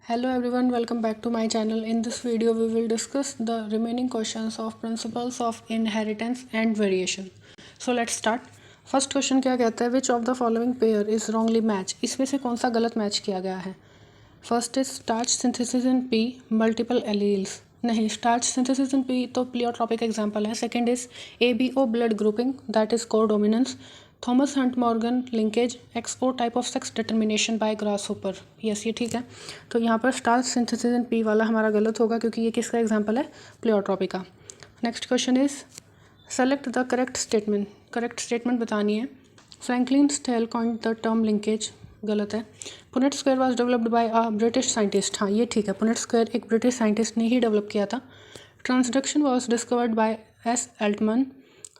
Hello everyone, welcome back to my channel. In this video we will discuss the remaining questions of principles of inheritance and variation. So let's start. First question क्या कहता है, which of the following pair is wrongly match. इसमें से कौन सा गलत match किया गया है. First is starch synthesis in pea multiple alleles. नहीं, स्टार्च सिंथेसिस इन पी तो प्लियोट्रॉपिक एग्जाम्पल है. Second is ABO blood grouping, that is codominance. Thomas Hunt Morgan linkage, XO type of sex determination by grasshopper. Yes, ये ठीक है. तो यहाँ पर starch synthesis in P वाला हमारा गलत होगा क्योंकि ये किसका एग्जाम्पल है, प्लियोट्रॉपी का. Next question is select the correct statement. Correct statement बतानी है. Franklin Stahl coined the term linkage, गलत है. Punnett square was developed by a British scientist, हाँ ये ठीक है. पुनेट स्क्वायर एक ब्रिटिश साइंटिस्ट ने ही डेवलप किया था. Transduction was discovered by S. Altman.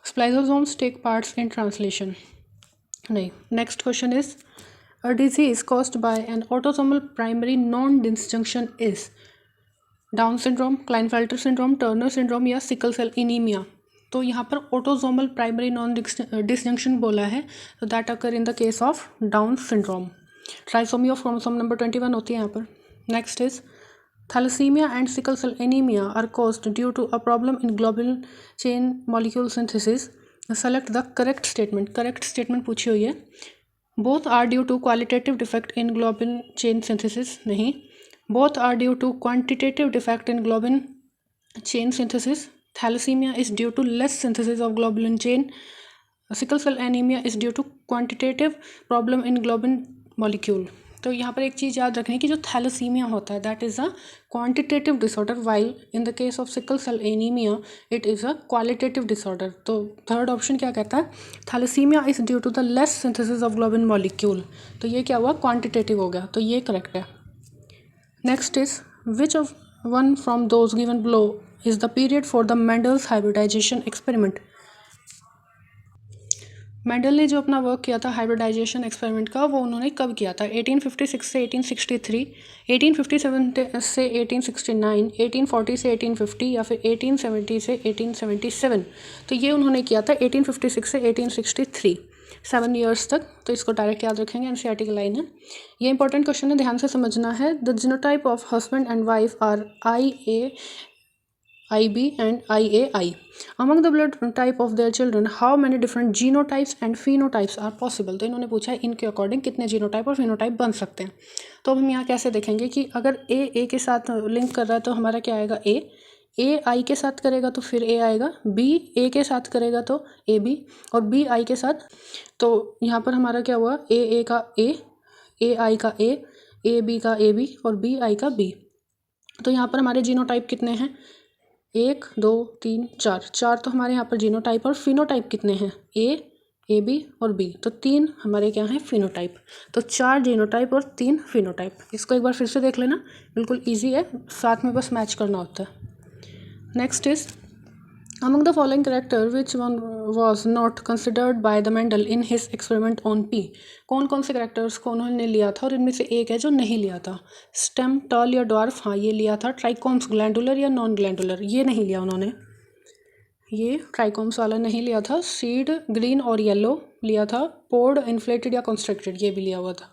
Spliceosomes take parts in translation, नहीं. Next question is a disease caused by an autosomal primary non disjunction is down syndrome, Klinefelter syndrome, Turner syndrome या sickle cell anaemia. तो यहाँ पर autosomal primary non disjunction बोला है, तो that occur in the case of Down syndrome. Trisomy of chromosome number 21 होती है यहाँ पर. Next is thalassaemia and sickle cell anaemia are caused due to a problem in globulin chain molecule synthesis. Select the correct statement. Correct statement पूछी हुई है. Both are due to qualitative defect in globin chain synthesis, नहीं. Both are due to quantitative defect in globin chain synthesis. Thalassaemia is due to less synthesis of globulin chain. Sickle cell anaemia is due to quantitative problem in globin molecule. तो यहाँ पर एक चीज़ याद रखनी कि जो thalassaemia होता है that is a quantitative disorder, while in the case of sickle cell anaemia it is a qualitative disorder. तो थर्ड ऑप्शन क्या कहता है, thalassaemia is due to the less synthesis of globin molecule. तो ये क्या हुआ, क्वांटिटेटिव हो गया, तो ये करेक्ट है. Next is which of one from those given below is the period for the Mendel's hybridisation experiment. Mendel ने जो अपना वर्क किया था हाइब्रिडाइजेशन एक्सपेरिमेंट का, वो उन्होंने कब किया था. 1856 से 1863, 1857 से 1869, 1840 से 1850 या फिर 1870 से 1877. तो ये उन्होंने किया था 1856 से 1863, 7 ईयर्स तक. तो इसको डायरेक्ट याद रखेंगे, NCERT की लाइन है. ये इंपॉर्टेंट क्वेश्चन है, ध्यान से समझना है. The genotype of husband and wife are IA, IB and IAI. Among the blood type of their children, how many different genotypes and phenotypes are possible. तो इन्होंने पूछा है इनके अकॉर्डिंग कितने जीनोटाइप और फिनोटाइप बन सकते हैं. तो अब हम यहाँ कैसे देखेंगे कि अगर A के साथ लिंक कर रहा है तो हमारा क्या आएगा, A I के साथ करेगा तो फिर A आएगा, B A के साथ करेगा तो AB, और B I के साथ. तो यहाँ पर हमारा क्या हुआ, A का A I का A B का AB और B I का B. तो यहाँ पर हमारे जीनोटाइप कितने हैं, 1 2 3 4. 4 तो हमारे यहाँ पर जीनोटाइप, और फिनोटाइप कितने हैं, AB और B. तो 3 हमारे क्या हैं, फिनोटाइप. तो 4 जीनोटाइप और 3 फिनोटाइप. इसको एक बार फिर से देख लेना, बिल्कुल इजी है, साथ में बस मैच करना होता है. Next is among the following character which one was not considered by the Mendel in his experiment on P. कौन कौन से कैरेक्टर्स को उन्होंने लिया था और इनमें से एक है जो नहीं लिया था. स्टेम, टर्ल या डॉर्फ, हाँ ये लिया था. ट्राइकोम्स, ग्लैंडुलर या नॉन ग्लैंडुलर, ये नहीं लिया उन्होंने. ये ट्राइकोम्स वाला नहीं लिया था. सीड, ग्रीन और येलो लिया था. पोर्ड, इन्फ्लेटेड या कॉन्स्ट्रक्टेड, ये भी लिया हुआ था.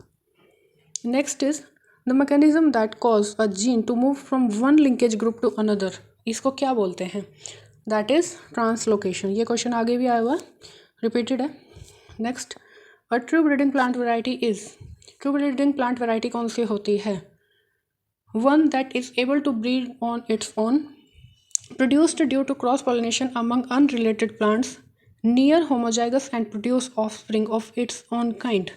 Next is the mechanism that cause a gene to move from one linkage group to another. इसको क्या बोलते हैं, दैट इज़ ट्रांसलोकेशन. ये क्वेश्चन आगे भी आया हुआ है, रिपीटेड है. Next, a true breeding plant variety is. True breeding plant variety कौन सी होती है, one that is able to breed on its own, produced due to cross pollination among unrelated plants, near homozygous and produce offspring of its own kind.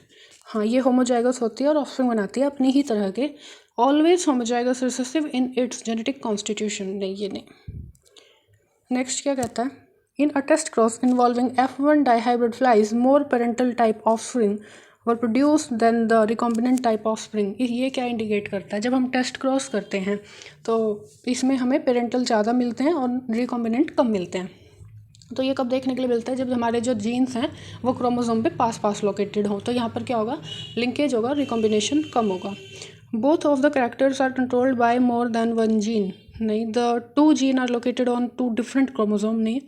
हाँ ये homozygous होती है और offspring बनाती है अपनी ही तरह के. Always homozygous recessive in its genetic constitution, नहीं ये नहीं. नेक्स्ट क्या कहता है, in a test cross involving F1 dihybrid flies more parental type offspring were produced than the recombinant type offspring. ये क्या इंडिकेट करता है, जब हम टेस्ट क्रॉस करते हैं तो इसमें हमें पेरेंटल ज़्यादा मिलते हैं और रिकॉम्बिनेंट कम मिलते हैं. तो ये कब देखने के लिए मिलता है, जब हमारे जो जीन्स हैं वो क्रोमोसोम पे पास लोकेटेड हो. तो यहाँ पर क्या होगा, लिंकेज होगा, रिकॉम्बिनेशन कम होगा. Both of the characters are controlled by more than one gene, नहीं. The 2 gene are located on 2 different chromosome, नहीं.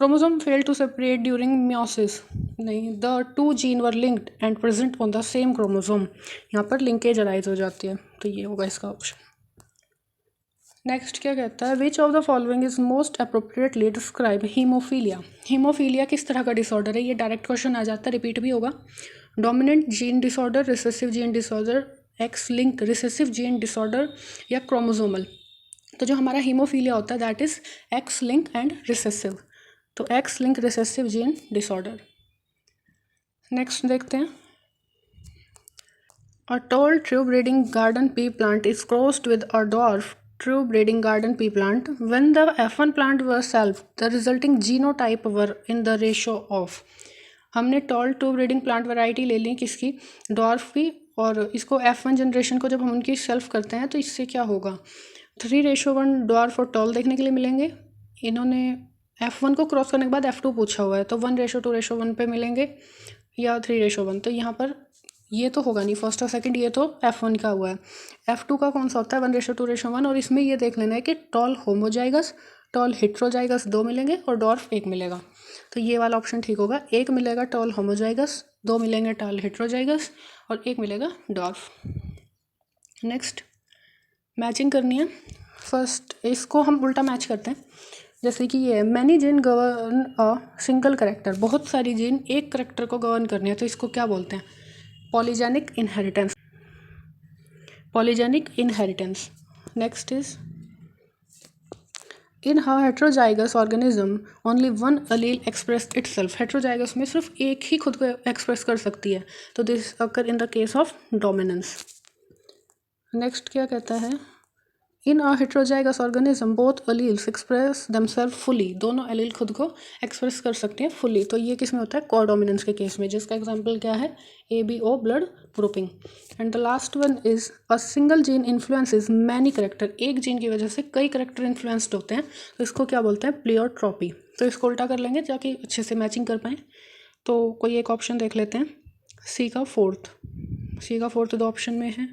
Chromosome fail to separate during meiosis, नहीं, the two gene were linked and present on the same chromosome, यहाँ पर linkage arise हो जाती है, तो ये होगा इसका ऑप्शन। नेक्स्ट क्या कहता है, which of the following is most appropriately describe haemophilia. Haemophilia किस तरह का डिसऑर्डर है, ये डायरेक्ट क्वेश्चन आ जाता है, रिपीट भी होगा। Dominant gene disorder, recessive gene disorder, X link recessive gene disorder, या क्रोमोसोमल। तो जो हमारा हीमोफीलिया होता है that is X link and recessive, तो X link recessive gene disorder. Next देखते हैं, a tall true breeding garden pea plant is crossed with a dwarf true breeding garden pea plant. When the F1 plant was selved, the resulting genotype were in the ratio of, हमने tall true breeding plant variety ले ली किसकी, dwarf की, और इसको F1 generation को जब हम उनकी सेल्फ करते हैं तो इससे क्या होगा, 3:1 डॉर्फ और टॉल देखने के लिए मिलेंगे। इन्होंने F1 को क्रॉस करने के बाद F2 पूछा हुआ है, तो 1:2:1 पे मिलेंगे या 3:1, तो यहाँ पर ये तो होगा नहीं, फर्स्ट और सेकंड, ये तो F1 का हुआ है। F2 का कौन सा होता है, 1:2:1, और इसमें ये देख लेना है कि टॉल होमोजाइगस, टॉल हेट्रोजाइगस 2 मिलेंगे और डॉर्फ 1 मिलेगा, तो ये वाला ऑप्शन ठीक होगा। 1 मिलेगा टॉल होमोजाइगस, 2 मिलेंगे टॉल हेट्रोजाइगस और 1 मिलेगा डॉर्फ। नेक्स्ट मैचिंग करनी है, फर्स्ट इसको हम उल्टा मैच करते हैं, जैसे कि ये many gene govern a single character, बहुत सारी जीन एक करेक्टर को गवर्न करनी है, तो इसको क्या बोलते हैं, polygenic inheritance, polygenic inheritance. Next is, in heterozygous organism only one allele express itself, heterozygous में सिर्फ एक ही खुद को एक्सप्रेस कर सकती है, तो this occur in the case of dominance. Next क्या कहता है, in a heterozygous organism both alleles express themselves fully, दोनों अलील खुद को एक्सप्रेस कर सकते हैं फुली, तो ये किस में होता है, कोडोमिनेंस के केस में, जिसका एग्जांपल क्या है, ABO blood grouping. And the last one is a single gene influences many character, एक जीन की वजह से कई करेक्टर इन्फ्लुएंस्ड होते हैं, तो इसको क्या बोलते हैं, प्लियोट्रॉपी। तो इसको उल्टा कर लेंगे ताकि अच्छे से मैचिंग कर पाएँ, तो कोई एक ऑप्शन देख लेते हैं, सी का फोर्थ 2 ऑप्शन में है,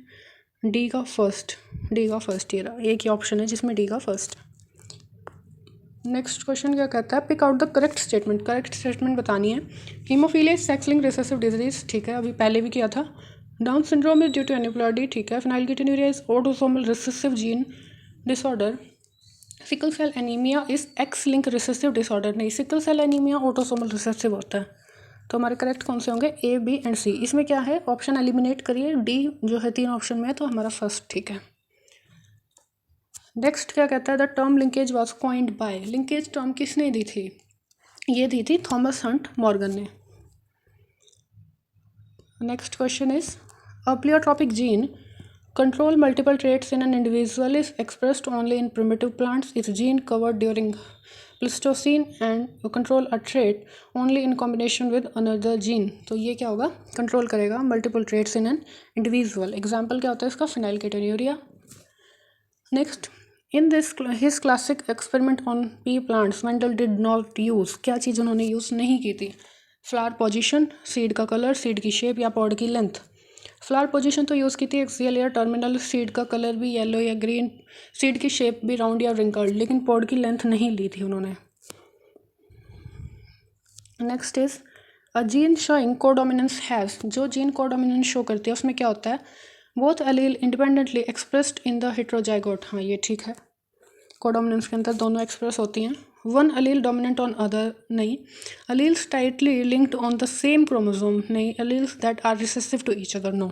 डी का फर्स्ट, ये रहा, एक ही ऑप्शन है जिसमें डी का फर्स्ट। नेक्स्ट क्वेश्चन क्या कहता है, pick out the correct statement बतानी है। Haemophilia sex linked recessive disease, ठीक है, अभी पहले भी किया था। Down syndrome is due to aneuploidy, ठीक है। Phenylketonuria is autosomal recessive gene disorder. Sickle cell anaemia is X link recessive disorder, नहीं, sickle cell anaemia autosomal recessive होता है, तो हमारे करेक्ट कौन से होंगे, A, B एंड C। इसमें क्या है, ऑप्शन एलिमिनेट करिए, D जो है 3 ऑप्शन में है, तो हमारा फर्स्ट ठीक है। नेक्स्ट क्या कहता है, the term linkage was coined by, linkage term किसने दी थी, ये दी थी थॉमस हंट मॉर्गन ने। Next question is, a pleiotropic gene control multiple traits in an individual is expressed only in primitive plants. Its gene covered during Pleistocene and control a trait only in combination with another gene. तो ये क्या होगा, control करेगा multiple traits in an individual. Example क्या होता है इसका, phenylketonuria. Next, in this his classic experiment on pea plants Mendel did not use, क्या चीज़ उन्होंने यूज़ नहीं की थी, फ्लावर पोजिशन, सीड का कलर, सीड की शेप या पॉड की लेंथ। फ्लावर पोजीशन तो यूज़ की थी एक्सियल या टर्मिनल, सीड का कलर भी येलो या ग्रीन, सीड की शेप भी राउंड या रिंकल्ड, लेकिन पॉड की लेंथ नहीं ली थी उन्होंने। Next is, a gene showing codominance has, जो जीन कोडोमिनेंस शो करती है उसमें क्या होता है, both allele independently expressed in the heterozygote, हाँ ये ठीक है, कोडोमिनेंस के अंदर दोनों एक्सप्रेस होती हैं। One allele dominant on other, नहीं। Alleles tightly linked on the same chromosome, नहीं। Alleles that are recessive to each other, no.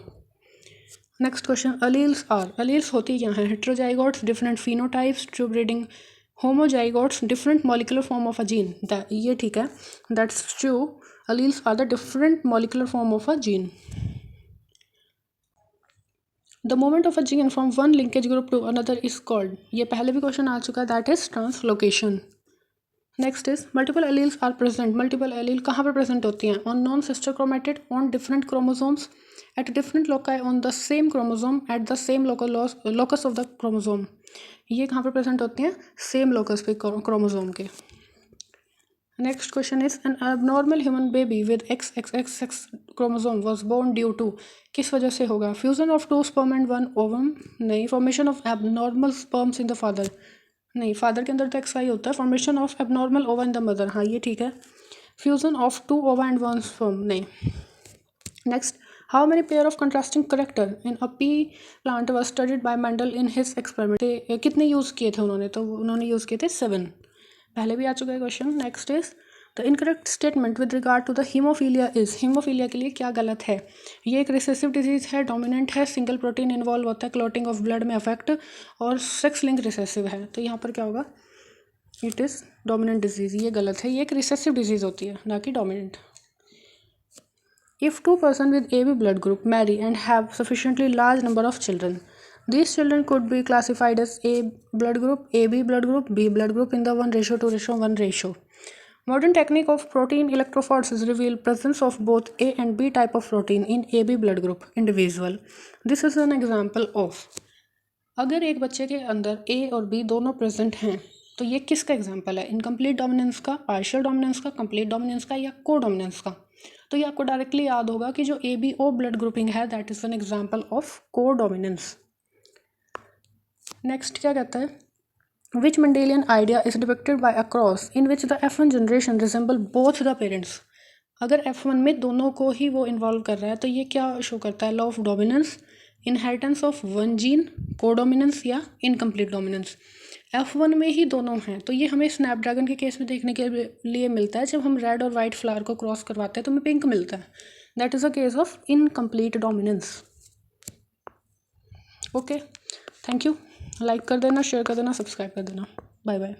Next question, alleles होती क्या हैं, heterozygotes different phenotypes, true breeding homozygotes different molecular form of a gene, ये ठीक है, that's true. Alleles are the different molecular form of a gene. The moment of a gene from one linkage group to another is called, ये पहले भी question आ चुका है, that is translocation. Next is, multiple alleles are present, multiple allele कहाँ पर present होती हैं, on non sister chromatid, on different chromosomes, at different loci on the same chromosome, at the same locus of the chromosome, ये कहाँ पर present होती हैं, same locus पे क्रोमोसोम के। Next question is, an abnormal human baby with XXX chromosome was born due to, किस वजह से होगा, fusion of 2 sperm and 1 ovum, नहीं। Formation of abnormal sperms in the father, नहीं, फादर के अंदर तो XY होता है। फॉर्मेशन ऑफ एबनॉर्मल ओवा इन द मदर, हाँ ये ठीक है। फ्यूजन ऑफ 2 ओवा एंड 1 स्पर्म, नहीं। Next, how many pair of contrasting character in a P plant was studied by Mendel in his experiment. कितने यूज़ किए थे उन्होंने, तो उन्होंने यूज़ किए थे 7, पहले भी आ चुका है question. Next is the incorrect statement with regard to the haemophilia is, haemophilia के लिए क्या गलत है। ये एक रिसेसिव डिजीज़ है, डोमिनेंट है, सिंगल प्रोटीन इन्वॉल्व होता है, क्लॉटिंग ऑफ ब्लड में अफेक्ट, और सेक्स लिंक रिसेसिव है। तो यहाँ पर क्या होगा, इट इज़ डोमिनेंट डिजीज़, ये गलत है। ये एक रिसेसिव डिजीज़ होती है, ना कि dominant. If two persons with AB blood group marry and have sufficiently large number of children, these children could be classified as A blood group, AB blood group, B blood group in the 1:1 ratio. Modern technique of protein electrophoresis reveal presence of both A and B type of protein in AB blood group individual. This is an example of, अगर एक बच्चे के अंदर A और B दोनों present हैं तो ये किसका एग्जाम्पल है, इनकम्प्लीट डोमिनेंस का, पार्शियल डोमिनेंस का, कंप्लीट डोमिनेंस का, या को डोमिनेंस का। तो ये आपको डायरेक्टली याद होगा कि जो ABO ब्लड ग्रुपिंग है that is an example of codominance. Next क्या कहता है, which Mendelian idea is depicted by a cross in which the F1 generation resemble both the parents. अगर F1 में दोनों को ही वो इन्वॉल्व कर रहा है तो ये क्या शो करता है, law of dominance, inheritance of one gene, codominance या इनकम्प्लीट डोमिनेंस। F1 में ही दोनों हैं तो ये हमें स्नैपड्रैगन के केस में देखने के लिए मिलता है। जब हम रेड और वाइट फ्लावर को क्रॉस करवाते हैं तो हमें पिंक मिलता है, that is a case of incomplete dominance. Okay, thank you. Like कर देना, शेयर कर देना, सब्सक्राइब कर देना। Bye bye.